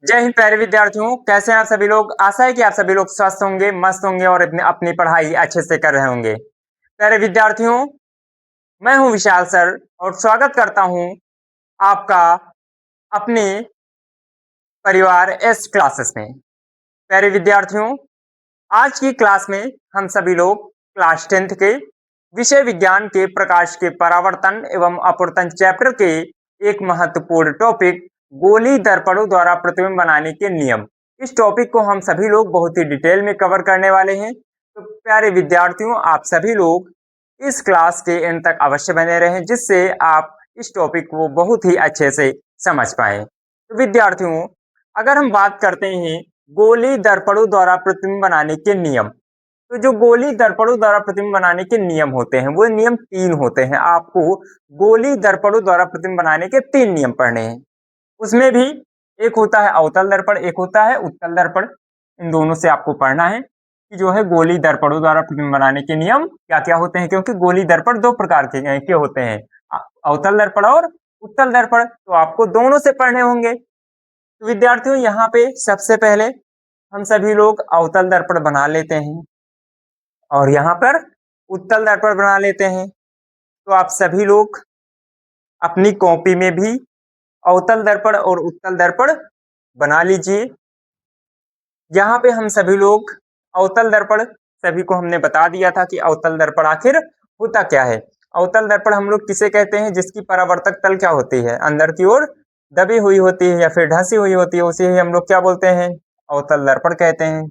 जय हिंद प्यारे विद्यार्थियों, कैसे हैं आप सभी लोग। आशा है कि आप सभी लोग स्वस्थ होंगे, मस्त होंगे और अपनी अपनी पढ़ाई अच्छे से कर रहे होंगे। प्यारे विद्यार्थियों, मैं हूं विशाल सर और स्वागत करता हूं आपका अपने परिवार एस क्लासेस में। प्यारे विद्यार्थियों, आज की क्लास में हम सभी लोग क्लास 10th के विषय विज्ञान के प्रकाश के परावर्तन एवं अपवर्तन चैप्टर के एक महत्वपूर्ण टॉपिक गोली दर्पणों द्वारा प्रतिबिंब बनाने के नियम, इस टॉपिक को हम सभी लोग बहुत ही डिटेल में कवर करने वाले हैं। तो प्यारे विद्यार्थियों, आप सभी लोग इस क्लास के एंड तक अवश्य बने रहें, जिससे आप इस टॉपिक को बहुत ही अच्छे से समझ पाए। तो विद्यार्थियों, अगर हम बात करते हैं गोली दर्पणों द्वारा प्रतिबिंब बनाने के नियम, तो जो गोली दर्पणों द्वारा प्रतिबिंब बनाने के नियम होते हैं वो नियम 3 होते हैं। आपको गोली दर्पणों द्वारा प्रतिबिंब बनाने के 3 नियम पढ़ने हैं। उसमें भी एक होता है अवतल दर्पण, एक होता है उत्तल दर्पण। इन दोनों से आपको पढ़ना है कि जो है गोली दर्पणों द्वारा प्रतिबिंब बनाने के नियम क्या क्या होते हैं, क्योंकि गोली दर्पण दो प्रकार के होते हैं, अवतल दर्पण और उत्तल दर्पण। तो आपको दोनों से पढ़ने होंगे। तो विद्यार्थियों, यहाँ पे सबसे पहले हम सभी लोग अवतल दर्पण बना लेते हैं और यहाँ पर उत्तल दर्पण बना लेते हैं। तो आप सभी लोग अपनी कॉपी में भी अवतल दर्पण और उत्तल दर्पण बना लीजिए। यहाँ पे हम सभी लोग अवतल दर्पण, सभी को हमने बता दिया था कि अवतल दर्पण आखिर होता क्या है। अवतल दर्पण हम लोग किसे कहते हैं, जिसकी परावर्तक तल क्या होती है, अंदर की ओर दबी हुई होती है या फिर ढसी हुई होती है, उसे ही हम लोग क्या बोलते हैं, अवतल दर्पण कहते हैं।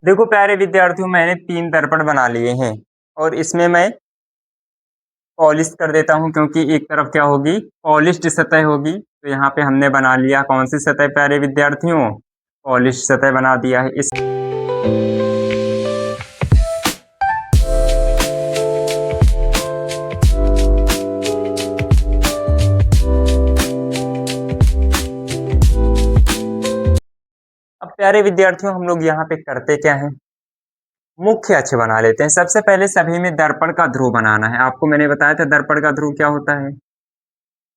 देखो प्यारे विद्यार्थियों, मैंने 3 दर्पण बना लिए हैं और इसमें मैं पॉलिश कर देता हूं, क्योंकि एक तरफ क्या होगी, पॉलिश्ड सतह होगी। तो यहाँ पे हमने बना लिया कौन सी सतह प्यारे विद्यार्थियों, पॉलिश सतह बना दिया है। इस अब प्यारे विद्यार्थियों, हम लोग यहाँ पे करते क्या है, मुख्य अक्ष बना लेते हैं। सबसे पहले सभी में दर्पण का ध्रुव बनाना है। आपको मैंने बताया था दर्पण का ध्रुव क्या होता है,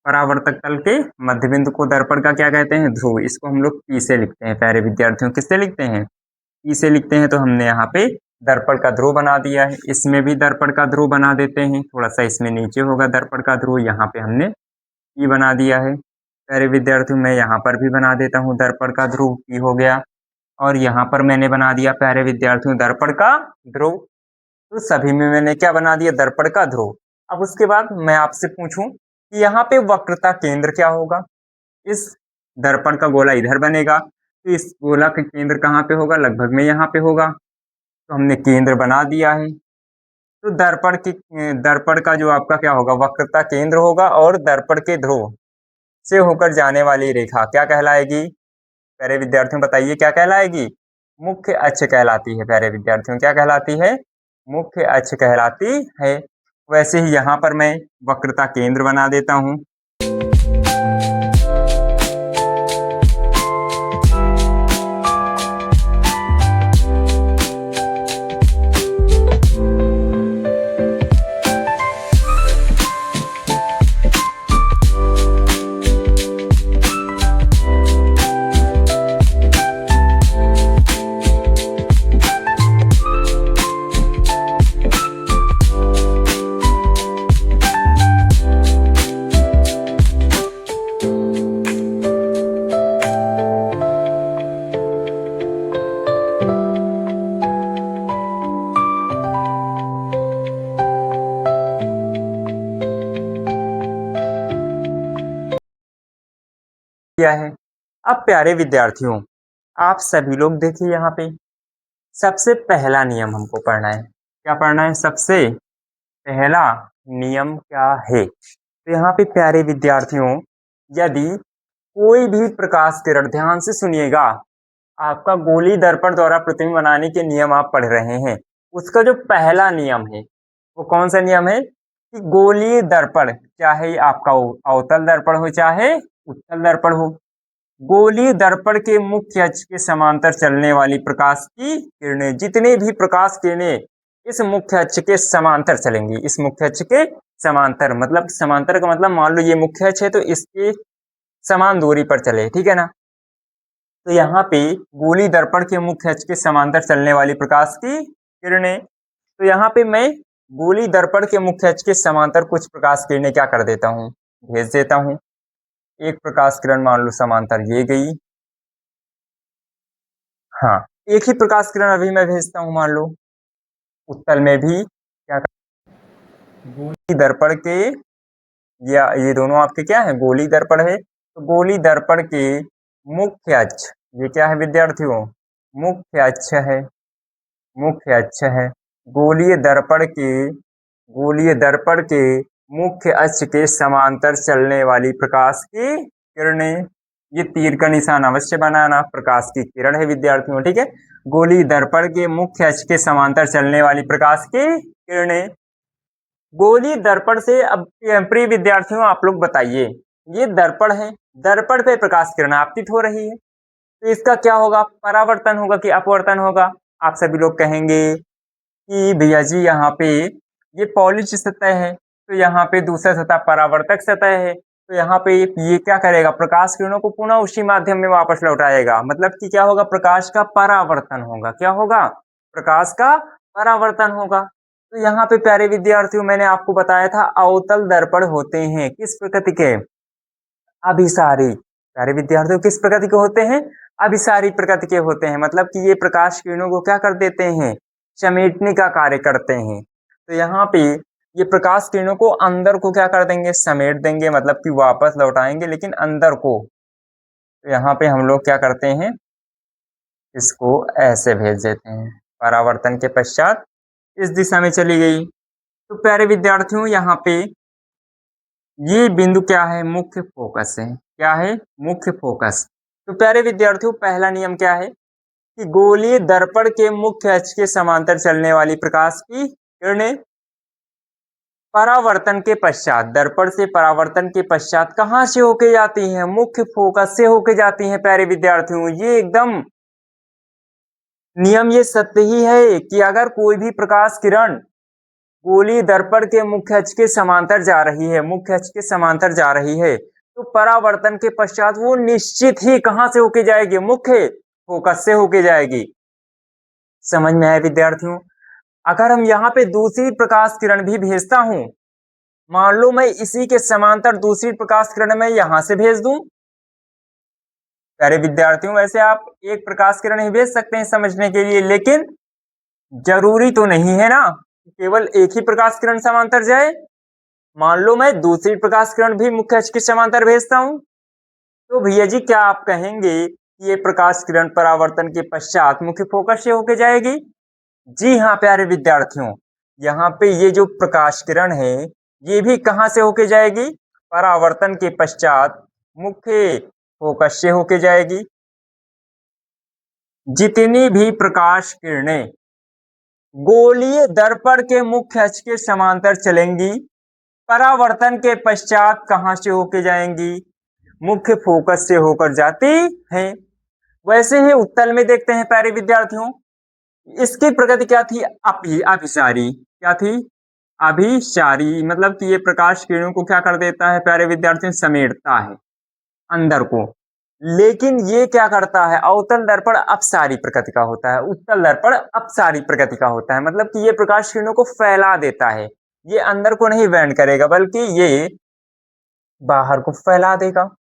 परावर्तक तल के मध्य बिंदु को दर्पण का क्या कहते हैं, ध्रुव। इसको हम लोग पी से लिखते हैं प्यारे विद्यार्थियों। किससे लिखते हैं, पी से लिखते हैं। तो हमने यहाँ पे दर्पण का ध्रुव बना दिया है। इसमें भी दर्पण का ध्रुव बना देते हैं, थोड़ा सा इसमें नीचे होगा दर्पण का ध्रुव, यहाँ पे हमने पी बना दिया है। प्यारे विद्यार्थियों, मैं यहाँ पर भी बना देता हूँ दर्पण का ध्रुव, पी हो गया। और यहाँ पर मैंने बना दिया प्यारे विद्यार्थियों दर्पण का ध्रुव। तो सभी में मैंने क्या बना दिया, दर्पण का ध्रुव। अब उसके बाद मैं आपसे पूछूं कि यहाँ पे वक्रता केंद्र क्या होगा। इस दर्पण का गोला इधर बनेगा, तो इस गोला का केंद्र कहाँ पे होगा, लगभग में यहाँ पे होगा। तो हमने केंद्र बना दिया है। तो दर्पण का जो आपका क्या होगा, वक्रता केंद्र होगा और दर्पण के ध्रुव से होकर जाने वाली रेखा क्या कहलाएगी, प्यारे विद्यार्थियों बताइए क्या कहलाएगी, मुख्य अक्ष कहलाती है। प्यारे विद्यार्थियों, क्या कहलाती है, मुख्य अक्ष कहलाती है। वैसे ही यहाँ पर मैं वक्रता केंद्र बना देता हूँ। किया है। अब प्यारे विद्यार्थियों, आप सभी लोग देखिए यहाँ पे सबसे पहला नियम हमको पढ़ना है। क्या पढ़ना है, सबसे पहला नियम क्या है। तो यहाँ पे प्यारे विद्यार्थियों, यदि कोई भी प्रकाश किरण, ध्यान से सुनिएगा, आपका गोली दर्पण द्वारा प्रतिबिंब बनाने के नियम आप पढ़ रहे हैं, उसका जो पहला नियम है वो कौन सा नियम है कि गोलीय दर्पण, चाहे आपका अवतल दर्पण हो चाहे उत्तल दर्पण हो, गोलीय दर्पण के मुख्य अक्ष के समांतर चलने वाली प्रकाश की किरणें, जितने भी प्रकाश किरणें इस मुख्य अक्ष के समांतर चलेंगी, इस मुख्य अक्ष के समांतर, मतलब समांतर का मतलब मान लो ये मुख्य अक्ष है तो इसके समान दूरी पर चले, ठीक है ना। तो यहाँ पे गोलीय दर्पण के मुख्य अक्ष के समांतर चलने वाली प्रकाश की किरणें, तो यहाँ पे मैं गोलीय दर्पण के मुख्य अक्ष के समांतर कुछ प्रकाश किरणें क्या कर देता हूँ, भेज देता हूँ। एक प्रकाश किरण मान लो समांतर ये गई, हाँ एक ही प्रकाश किरण अभी मैं भेजता हूँ, मान लो उत्तल में भी क्या गोलीय दर्पण के, या ये दोनों आपके क्या है गोलीय दर्पण है, तो गोलीय दर्पण के मुख्य अक्ष, ये क्या है विद्यार्थियों, मुख्य अक्ष है, मुख्य अक्ष है। गोलीय दर्पण के मुख्य अक्ष के समांतर चलने वाली प्रकाश की किरणें, ये तीर का निशान अवश्य बनाना, प्रकाश की किरण है विद्यार्थियों, ठीक है। गोलीय दर्पण के मुख्य अक्ष के समांतर चलने वाली प्रकाश की किरणें, गोलीय दर्पण से, अब प्रिय विद्यार्थियों आप लोग बताइए, ये दर्पण है, दर्पण पे प्रकाश किरण आपतित हो रही है, तो इसका क्या होगा, परावर्तन होगा कि अपवर्तन होगा। आप सभी लोग कहेंगे कि भैया जी यहाँ पे ये पॉलिश सतह है, तो यहाँ पे दूसरा सतह परावर्तक सतह है, तो यहाँ पे ये क्या करेगा, प्रकाश किरणों को पुनः उसी माध्यम में वापस लौटाएगा, मतलब कि क्या होगा, प्रकाश का परावर्तन होगा, क्या होगा, प्रकाश का परावर्तन होगा। तो यहाँ पे प्यारे विद्यार्थियों मैंने आपको बताया था अवतल दर्पण होते हैं किस प्रकृति के, अभिसारी। प्यारे विद्यार्थियों किस प्रकृति के होते हैं, अभिसारी प्रकृति के होते हैं, मतलब कि ये प्रकाश किरणों को क्या कर देते हैं, समेटने का कार्य करते हैं। तो यहाँ पे ये प्रकाश किरणों को अंदर को क्या कर देंगे, समेट देंगे, मतलब कि वापस लौटाएंगे, लेकिन अंदर को। तो यहाँ पे हम लोग क्या करते हैं, इसको ऐसे भेज देते हैं, परावर्तन के पश्चात इस दिशा में चली गई। तो प्यारे विद्यार्थियों यहाँ पे ये बिंदु क्या है, मुख्य फोकस है, क्या है, मुख्य फोकस। तो प्यारे विद्यार्थियों पहला नियम क्या है कि गोलीय दर्पण के मुख्य अक्ष के समांतर चलने वाली प्रकाश की किरणें परावर्तन के पश्चात, दर्पण से परावर्तन के पश्चात कहां से होके जाती हैं, मुख्य फोकस से होके जाती हैं। प्यारे विद्यार्थियों ये एकदम नियम ये सत्य ही है कि अगर कोई भी प्रकाश किरण गोलीय दर्पण के मुख्य अक्ष के समांतर जा रही है, मुख्य अक्ष के समांतर जा रही है, तो परावर्तन के पश्चात वो निश्चित ही कहां से होके जाएगी, मुख्य फोकस से होके जाएगी। समझ में आया विद्यार्थियों। अगर हम यहाँ पे दूसरी प्रकाश किरण भी भेजता हूं, मान लो मैं इसी के समांतर दूसरी प्रकाश किरण में यहां से भेज दूं, प्यारे विद्यार्थियों वैसे आप एक प्रकाश किरण ही भेज सकते हैं समझने के लिए, लेकिन जरूरी तो नहीं है ना केवल एक ही प्रकाश किरण समांतर जाए। मान लो मैं दूसरी प्रकाश किरण भी मुख्य अक्ष के समांतर भेजता हूं, तो भैया जी क्या आप कहेंगे कि ये प्रकाश किरण परावर्तन के पश्चात मुख्य फोकस से होके जाएगी? जी हाँ प्यारे विद्यार्थियों, यहाँ पे ये जो प्रकाश किरण है ये भी कहां से होके जाएगी, परावर्तन के पश्चात मुख्य फोकस से होके जाएगी। जितनी भी प्रकाश किरणें गोलीय दर्पण के मुख्य अक्ष के समांतर चलेंगी, परावर्तन के पश्चात कहां से होके जाएंगी, मुख्य फोकस से होकर जाती हैं। वैसे ही उत्तल में देखते हैं प्यारे विद्यार्थियों, इसकी प्रकृति क्या थी, अभिसारी, क्या थी, अभिसारी, मतलब कि ये प्रकाश किरणों को क्या कर देता है प्यारे विद्यार्थियों, समेटता है अंदर को। लेकिन ये क्या करता है, अवतल दर्पण अपसारी प्रकृति का होता है, उत्तल दर्पण अपसारी प्रकृति का होता है, मतलब कि ये प्रकाश किरणों को फैला देता है, ये अंदर को नहीं बैंड करेगा बल्कि ये बाहर को फैला देगा,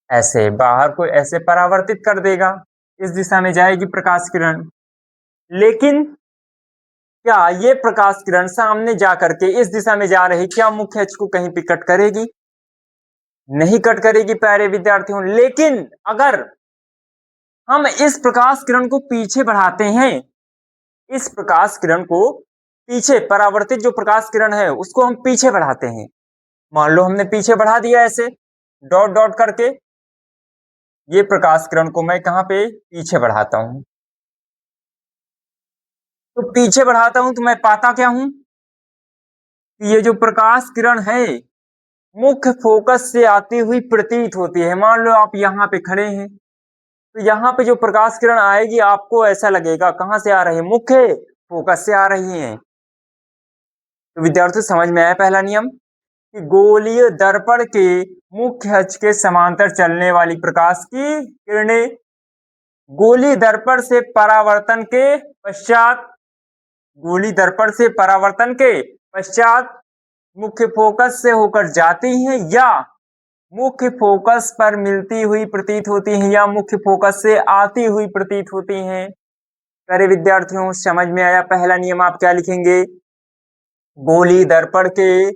ऐसे बाहर को ऐसे परावर्तित कर देगा, इस दिशा में जाएगी प्रकाश किरण। लेकिन क्या ये प्रकाश किरण सामने जा करके इस दिशा में जा रही, क्या मुख्य अक्ष को कहीं पे कट करेगी, नहीं कट करेगी प्यारे विद्यार्थियों। लेकिन अगर हम इस प्रकाश किरण को पीछे बढ़ाते हैं, इस प्रकाश किरण को पीछे, परावर्तित जो प्रकाश किरण है उसको हम पीछे बढ़ाते हैं, मान लो हमने पीछे बढ़ा दिया ऐसे डॉट डॉट करके, ये प्रकाश किरण को मैं कहां पे पीछे बढ़ाता हूं, तो पीछे बढ़ाता हूं तो मैं पाता क्या हूं, कि ये जो प्रकाश किरण है मुख्य फोकस से आती हुई प्रतीत होती है। मान लो आप यहाँ पे खड़े हैं, तो यहाँ पे जो प्रकाश किरण आएगी आपको ऐसा लगेगा कहाँ से आ रही है, मुख्य फोकस से आ रही है। तो विद्यार्थियों समझ में आया पहला नियम कि गोलीय दर्पण के मुख्य अक्ष के समांतर चलने वाली प्रकाश की किरणें गोली दर्पण से परावर्तन के पश्चात गोली दर्पण से परावर्तन के पश्चात मुख्य फोकस से होकर जाती हैं या मुख्य फोकस पर मिलती हुई प्रतीत होती हैं या मुख्य फोकस से आती हुई प्रतीत होती हैं। प्यारे विद्यार्थियों समझ में आया पहला नियम आप क्या लिखेंगे, गोली दर्पण के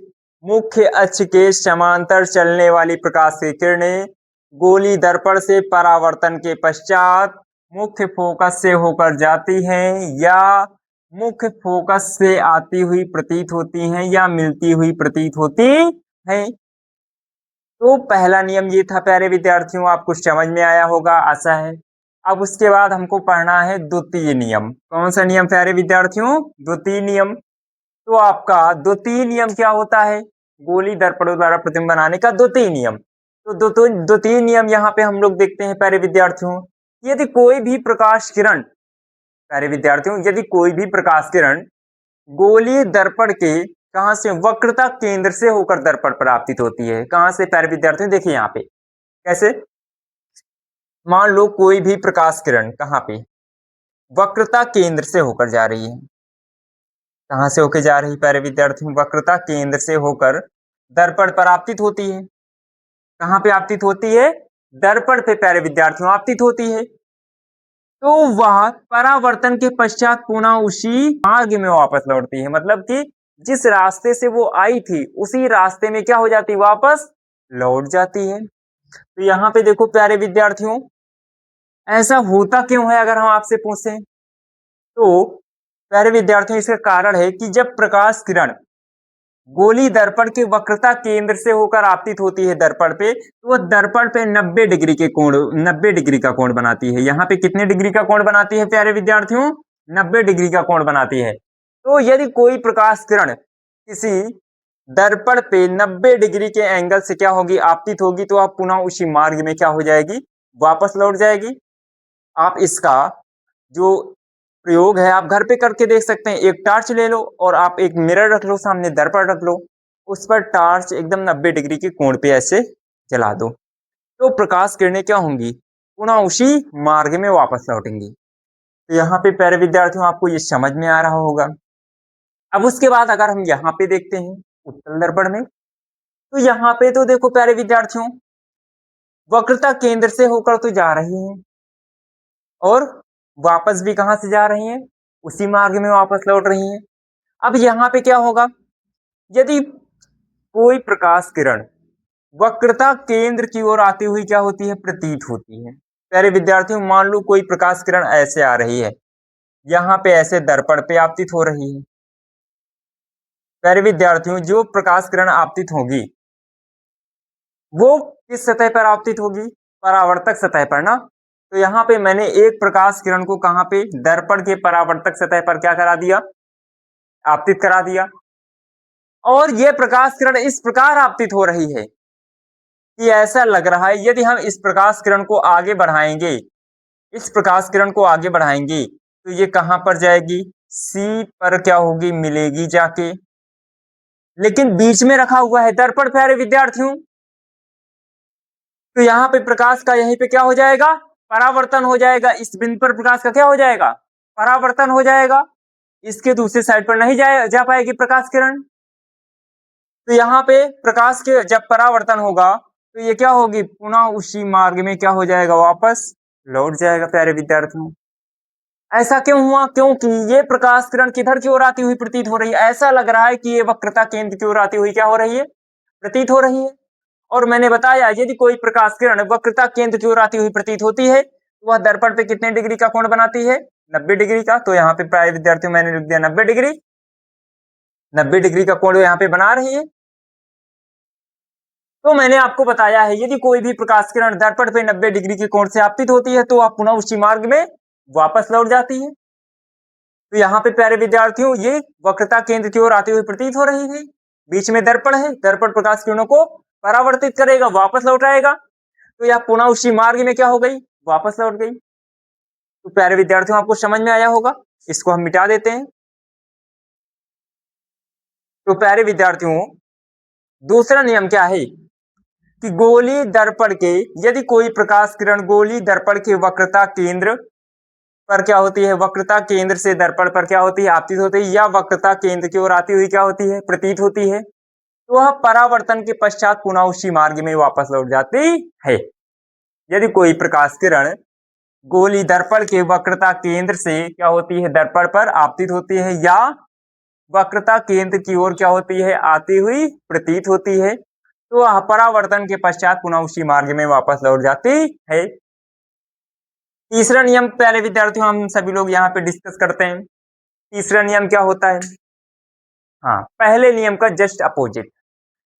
मुख्य अक्ष के समांतर चलने वाली प्रकाश की किरणें गोली दर्पण से परावर्तन के पश्चात मुख्य फोकस से होकर जाती हैं या मुख्य फोकस से आती हुई प्रतीत होती हैं या मिलती हुई प्रतीत होती हैं। तो पहला नियम ये था प्यारे विद्यार्थियों, आपको समझ में आया होगा आशा है। अब उसके बाद हमको पढ़ना है द्वितीय नियम। कौन सा नियम प्यारे विद्यार्थियों, द्वितीय नियम। तो आपका द्वितीय नियम क्या होता है, गोली दर्पणों द्वारा प्रतिबिंब बनाने का द्वितीय नियम। तो द्वितीय नियम यहाँ पे हम लोग देखते हैं प्यारे विद्यार्थियों, यदि कोई भी प्रकाश किरण प्यारे विद्यार्थियों यदि कोई भी प्रकाश किरण गोलीय दर्पण के कहां से वक्रता केंद्र से होकर दर्पण पर आपतित होती है। कहां से प्यारे विद्यार्थियों, देखिए यहाँ पे कैसे, मान लो कोई भी प्रकाश किरण कहां पे वक्रता केंद्र से होकर जा रही है। कहां से होकर जा रही है प्यारे विद्यार्थियों, वक्रता केंद्र से होकर दर्पण पर आपतित होती है। कहां पे आपतित होती है, दर्पण पे प्यारे विद्यार्थियों आपतित होती है। तो वह परावर्तन के पश्चात पुनः उसी मार्ग में वापस लौटती है, मतलब कि जिस रास्ते से वो आई थी उसी रास्ते में क्या हो जाती है, वापस लौट जाती है। तो यहाँ पे देखो प्यारे विद्यार्थियों, ऐसा होता क्यों है अगर हम आपसे पूछें, तो प्यारे विद्यार्थियों इसका कारण है कि जब प्रकाश किरण गोली दर्पण के वक्रता केंद्र से होकर आपतित होती है दर्पण पे, तो वह दर्पण पे 90 डिग्री के कोण 90 डिग्री का कोण बनाती है। यहाँ पे कितने डिग्री का कोण बनाती है प्यारे विद्यार्थियों, 90 डिग्री का कोण बनाती है। तो यदि कोई प्रकाश किरण किसी दर्पण पे 90 डिग्री के एंगल से क्या होगी, आपतित होगी, तो आप पुनः उसी मार्ग में क्या हो जाएगी, वापस लौट जाएगी। आप इसका जो प्रयोग है आप घर पे करके देख सकते हैं। एक टॉर्च ले लो और आप एक मिरर रख लो सामने, दर्पण रख लो, उस पर टॉर्च एकदम 90 डिग्री के कोण पे ऐसे जला दो, तो प्रकाश किरणें क्या होंगी, पुनः उसी मार्ग में वापस लौटेंगी। तो यहाँ पे प्यारे विद्यार्थियों आपको ये समझ में आ रहा होगा। अब उसके बाद अगर हम यहाँ पे देखते हैं उत्तल दर्पण में, तो यहाँ पे तो देखो प्यारे विद्यार्थियों वक्रता केंद्र से होकर तो जा रही है और वापस भी कहां से जा रही हैं, उसी मार्ग में वापस लौट रही हैं। अब यहाँ पे क्या होगा, यदि कोई प्रकाश किरण वक्रता केंद्र की ओर आती हुई क्या होती है, प्रतीत होती है। प्यारे विद्यार्थियों मान लो कोई प्रकाश किरण ऐसे आ रही है, यहाँ पे ऐसे दर्पण पे आपतित हो रही है। प्यारे विद्यार्थियों जो प्रकाश किरण आपतित होगी वो किस सतह पर आपतित होगी, परावर्तक सतह पर ना। तो यहाँ पे मैंने एक प्रकाश किरण को कहां पे, दर्पण के परावर्तक सतह पर क्या करा दिया, आपतित करा दिया। और यह प्रकाश किरण इस प्रकार आपतित हो रही है कि ऐसा लग रहा है यदि हम इस प्रकाश किरण को आगे बढ़ाएंगे, इस प्रकाश किरण को आगे बढ़ाएंगे तो ये कहां पर जाएगी, सी पर क्या होगी, मिलेगी जाके, लेकिन बीच में रखा हुआ है दर्पण प्यारे विद्यार्थियों। तो यहाँ पे प्रकाश का यहीं पे क्या हो जाएगा, परावर्तन हो जाएगा। इस बिंदु पर प्रकाश का क्या हो जाएगा, परावर्तन हो जाएगा। इसके दूसरे साइड पर नहीं जा पाएगी प्रकाश किरण। तो यहाँ पे प्रकाश के जब परावर्तन होगा तो ये क्या होगी, पुनः उसी मार्ग में क्या हो जाएगा, वापस लौट जाएगा। प्यारे विद्यार्थियों ऐसा क्यों हुआ, क्योंकि ये प्रकाश किरण किधर की ओर आती हुई प्रतीत हो रही है, ऐसा लग रहा है कि ये वक्रता केंद्र की ओर आती हुई क्या हो रही है, प्रतीत हो रही है। और मैंने बताया यदि कोई प्रकाश किरण वक्रता केंद्र की ओर आती हुई प्रतीत होती है तो वह दर्पण पे कितने डिग्री का कोण बनाती है, 90 डिग्री का। तो यहाँ पे प्यारे विद्यार्थियों मैंने लिख दिया 90 डिग्री, 90 डिग्री का कोण यहाँ पे बना रही है। तो मैंने आपको बताया है यदि कोई भी प्रकाश किरण दर्पण पे 90 डिग्री के कोण से आपतित होती है तो वह पुनः उसी मार्ग में वापस लौट जाती है। तो यहाँ पे प्यारे विद्यार्थियों ये वक्रता केंद्र की ओर आती हुई प्रतीत हो रही थी। बीच में दर्पण है, दर्पण प्रकाश किरणों को परावर्तित करेगा, वापस लौटाएगा। तो यह पुनः उसी मार्ग में क्या हो गई, वापस लौट गई। तो प्यारे विद्यार्थियों, आपको समझ में आया होगा। इसको हम मिटा देते हैं। तो प्यारे विद्यार्थियों, दूसरा नियम क्या है कि गोलीय दर्पण के यदि कोई प्रकाश किरण गोलीय दर्पण के वक्रता केंद्र पर क्या होती है, वक्रता केंद्र से दर्पण पर क्या होती है, आपतित होती है, या वक्रता केंद्र की ओर आती हुई क्या होती है, प्रतीत होती है, तो वह परावर्तन के पश्चात पुनः उसी मार्ग में वापस लौट जाती है। यदि कोई प्रकाश किरण गोलीय दर्पण के वक्रता केंद्र से क्या होती है, दर्पण पर आपतित होती है, या वक्रता केंद्र की ओर क्या होती है, आती हुई प्रतीत होती है, तो वह परावर्तन के पश्चात पुनः उसी मार्ग में वापस लौट जाती है। तीसरा नियम प्यारे विद्यार्थियों हम सभी लोग यहाँ पे डिस्कस करते हैं। तीसरा नियम क्या होता है, हाँ, पहले नियम का जस्ट अपोजिट।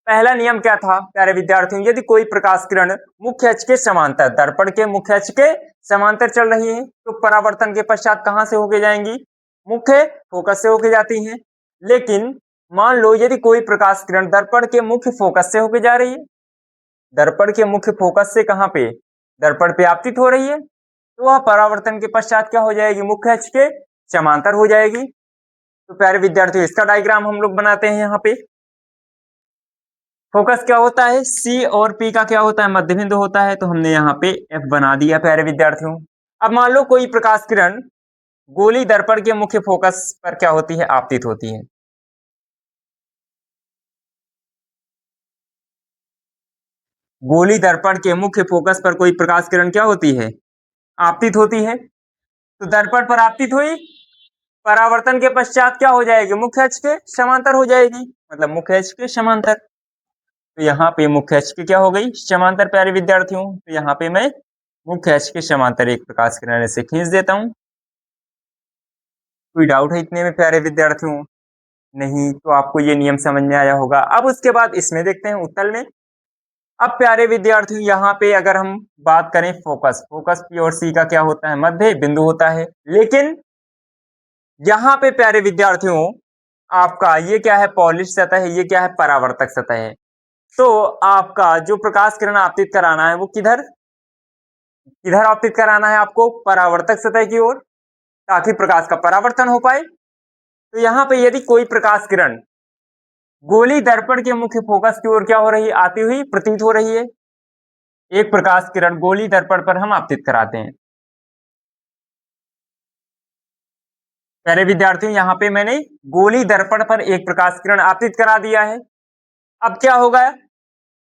पहला नियम क्या था प्यारे विद्यार्थियों, यदि कोई प्रकाश किरण मुख्य अक्ष के समांतर, दर्पण के मुख्य अक्ष के समांतर चल रही है, तो परावर्तन के पश्चात कहां से होके जाएंगी, मुख्य फोकस से होके जाती हैं। लेकिन मान लो यदि कोई प्रकाश किरण दर्पण के मुख्य फोकस से होके जा रही है, दर्पण के मुख्य फोकस से कहां पे, दर्पण पे आपतित हो रही है, तो वह परावर्तन के पश्चात क्या हो जाएगी, मुख्य अक्ष के समांतर हो जाएगी। तो प्यारे विद्यार्थियों, इसका डायग्राम हम लोग बनाते हैं। यहाँ पे फोकस क्या होता है, सी और पी का क्या होता है, मध्य बिंदु होता है, तो हमने यहाँ पे एफ बना दिया प्यारे विद्यार्थियों। अब मान लो कोई प्रकाश किरण गोली दर्पण के मुख्य फोकस पर क्या होती है, आपतित होती है। गोली दर्पण के मुख्य फोकस पर कोई प्रकाश किरण क्या होती है, आपतित होती है। तो दर्पण पर आपतित हुई, परावर्तन के पश्चात क्या हो जाएगी, मुख्य अक्ष के समांतर हो जाएगी, मतलब मुख्य अक्ष के समांतर। तो यहाँ पे मुख्य अक्ष की क्या हो गई, समांतर प्यारे विद्यार्थियों। तो यहाँ पे मैं मुख्य अक्ष के समांतर एक प्रकाश किरण से खींच देता हूँ। कोई डाउट है इतने में प्यारे विद्यार्थियों? नहीं तो आपको ये नियम समझ में आया होगा। अब उसके बाद इसमें देखते हैं उत्तल में। अब प्यारे विद्यार्थियों, यहाँ पे अगर हम बात करें फोकस, फोकस पी और सी का क्या होता है, मध्य बिंदु होता है। लेकिन यहाँ पे प्यारे विद्यार्थियों आपका ये क्या है, पॉलिश सतह है, ये क्या है, परावर्तक सतह है। तो आपका जो प्रकाश किरण आपतित कराना है वो किधर किधर आपतित कराना है आपको, परावर्तक सतह की ओर, ताकि प्रकाश का परावर्तन हो पाए। तो यहाँ पे यदि कोई प्रकाश किरण गोली दर्पण के मुख्य फोकस की ओर क्या हो रही है, आती हुई प्रतीत हो रही है, एक प्रकाश किरण गोली दर्पण पर हम आपतित कराते हैं। प्यारे विद्यार्थियों, यहाँ पे मैंने गोली दर्पण पर एक प्रकाश किरण आपतित करा दिया है। अब क्या होगा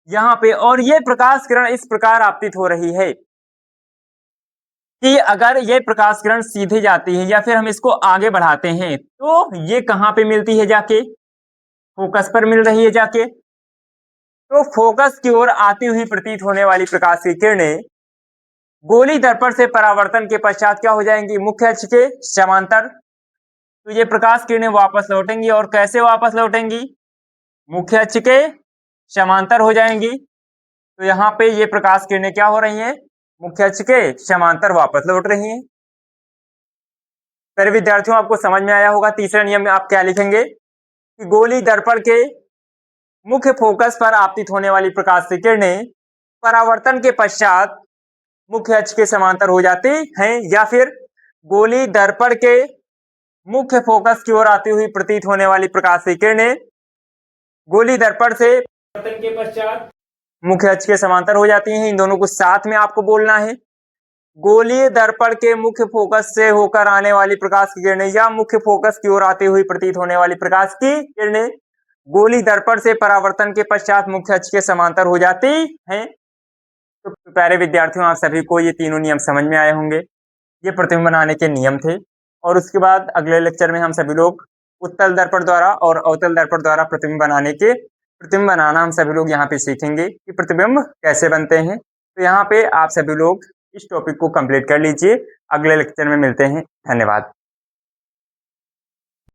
यहाँ पे, और ये प्रकाश किरण इस प्रकार आपतित हो रही है कि अगर ये प्रकाश किरण सीधे जाती है या फिर हम इसको आगे बढ़ाते हैं, तो ये कहां पे मिलती है, जाके फोकस पर मिल रही है जाके। तो फोकस की ओर आती हुई प्रतीत होने वाली प्रकाश की किरणें गोली दर्पण से परावर्तन के पश्चात क्या हो जाएंगी, मुख्य अक्ष के समांतर। तो ये प्रकाश किरणें वापस लौटेंगी, और कैसे वापस लौटेंगी, मुख्य अक्ष के समांतर हो जाएंगी। तो यहाँ पे ये प्रकाश किरणें क्या हो रही हैं, मुख्य अक्ष के समांतर वापस लौट रही हैं। मेरे विद्यार्थियों, आपको समझ में आया होगा। तीसरे नियम में आप क्या लिखेंगे कि गोली दर्पण के मुख्य फोकस पर आपतित होने वाली प्रकाश की किरणें परावर्तन के पश्चात मुख्य अक्ष के समांतर हो जाती हैं, या फिर गोली दर्पण के मुख्य फोकस की ओर आती हुई प्रतीत होने वाली प्रकाश की किरणें गोली दर्पण से परावर्तन के पश्चात मुख्य अक्ष के समांतर हो जाती हैं। इन दोनों को साथ में आपको बोलना है। गोलीय दर्पण के मुख्य फोकस से होकर आने वाली प्रकाश की किरणें या मुख्य फोकस की ओर आती हुई प्रतीत होने वाली प्रकाश की किरणें गोली दर्पण से परावर्तन के पश्चात मुख्य अक्ष के समांतर हो जाती हैं। तो प्यारे विद्यार्थियों, आप सभी को ये तीनों नियम समझ में आए होंगे। ये प्रतिबिंब बनाने के नियम थे। और उसके बाद अगले लेक्चर में हम सभी लोग उत्तल दर्पण द्वारा और अवतल दर्पण द्वारा प्रतिबिंब बनाना हम सभी लोग यहाँ पे सीखेंगे कि प्रतिबिंब कैसे बनते हैं। तो यहाँ पे आप सभी लोग इस टॉपिक को कंप्लीट कर लीजिए। अगले लेक्चर में मिलते हैं। धन्यवाद।